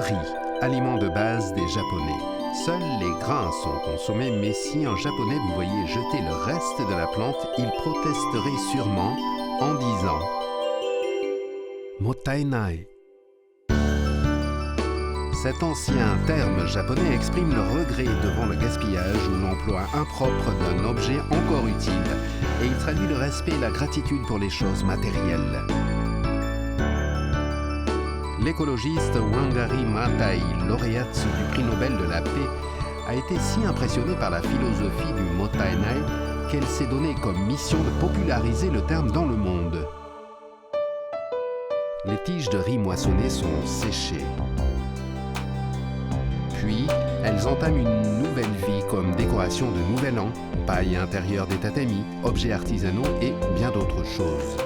riz, aliment de base des Japonais. Seuls les grains sont consommés, mais si un Japonais vous voyez jeter le reste de la plante, il protesterait sûrement en disant « mottainai ». Cet ancien terme japonais exprime le regret devant le gaspillage ou l'emploi impropre d'un objet encore utile, et il traduit le respect et la gratitude pour les choses matérielles. L'écologiste Wangari Maathai, lauréate du prix Nobel de la paix, a été si impressionnée par la philosophie du mottainai qu'elle s'est donnée comme mission de populariser le terme dans le monde. Les tiges de riz moissonnées sont séchées. Puis, elles entament une nouvelle vie comme décoration de Nouvel An, paille intérieure des tatamis, objets artisanaux et bien d'autres choses.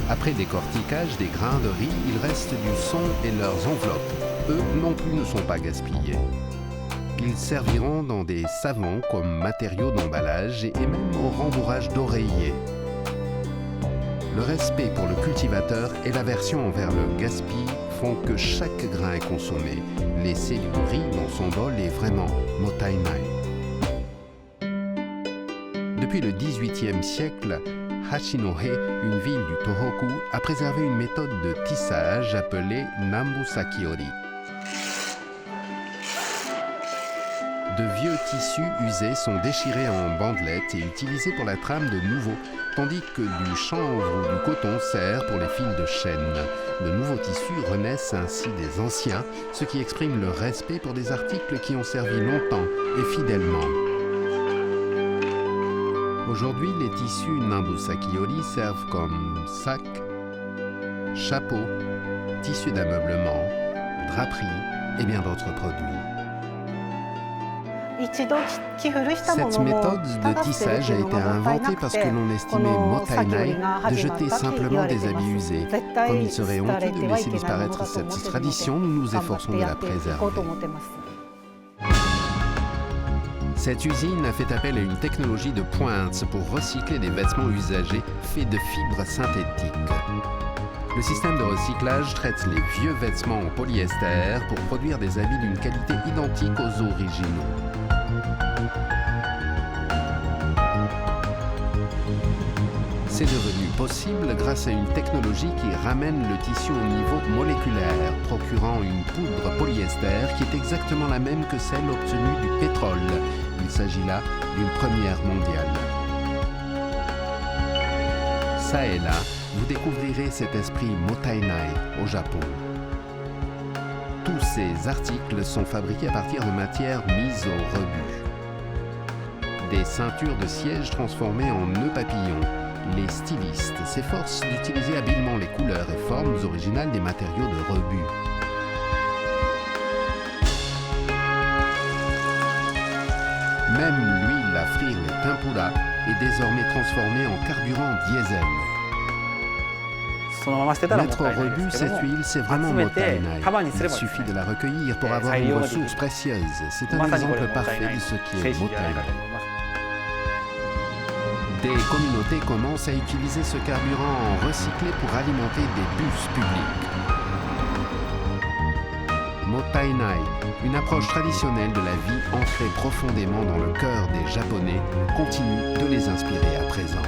Après décortiquage des grains de riz, il reste du son et leurs enveloppes. Eux non plus ne sont pas gaspillés. Ils serviront dans des savons comme matériaux d'emballage et même au rembourrage d'oreillers. Le respect pour le cultivateur et l'aversion envers le gaspille font que chaque grain est consommé. Laisser du riz dans son bol est vraiment mottainai. Depuis le XVIIIe siècle, Hachinohe, une ville du Tohoku, a préservé une méthode de tissage appelée Nambu-sakiori. De vieux tissus usés sont déchirés en bandelettes et utilisés pour la trame de nouveaux, tandis que du chanvre ou du coton sert pour les fils de chêne. De nouveaux tissus renaissent ainsi des anciens, ce qui exprime le respect pour des articles qui ont servi longtemps et fidèlement. Aujourd'hui, les tissus Nambu-sakiori servent comme sacs, chapeaux, tissus d'ameublement, draperies et bien d'autres produits. Cette méthode de tissage a été inventée parce que l'on estimait mottainai de jeter simplement des habits usés. Comme il serait honteux de laisser disparaître cette tradition, nous nous efforçons de la préserver. Cette usine a fait appel à une technologie de pointe pour recycler des vêtements usagés faits de fibres synthétiques. Le système de recyclage traite les vieux vêtements en polyester pour produire des habits d'une qualité identique aux originaux. C'est devenu possible grâce à une technologie qui ramène le tissu au niveau moléculaire, procurant une poudre polyester qui est exactement la même que celle obtenue du pétrole. Il s'agit là d'une première mondiale. Ça et là, vous découvrirez cet esprit mottainai au Japon. Tous ces articles sont fabriqués à partir de matières mises au rebut. Des ceintures de siège transformées en nœuds papillons. Les stylistes s'efforcent d'utiliser habilement les couleurs et formes originales des matériaux de rebut. Même l'huile à frire les tempura est désormais transformée en carburant diesel. Mettre au rebut cette huile, c'est vraiment mottainai. Il suffit de la recueillir pour avoir une ressource précieuse. C'est un exemple parfait de ce qui est mottainai. Des communautés commencent à utiliser ce carburant recyclé pour alimenter des bus publics. Mottainai, une approche traditionnelle de la vie ancrée profondément dans le cœur des Japonais, continue de les inspirer à présent.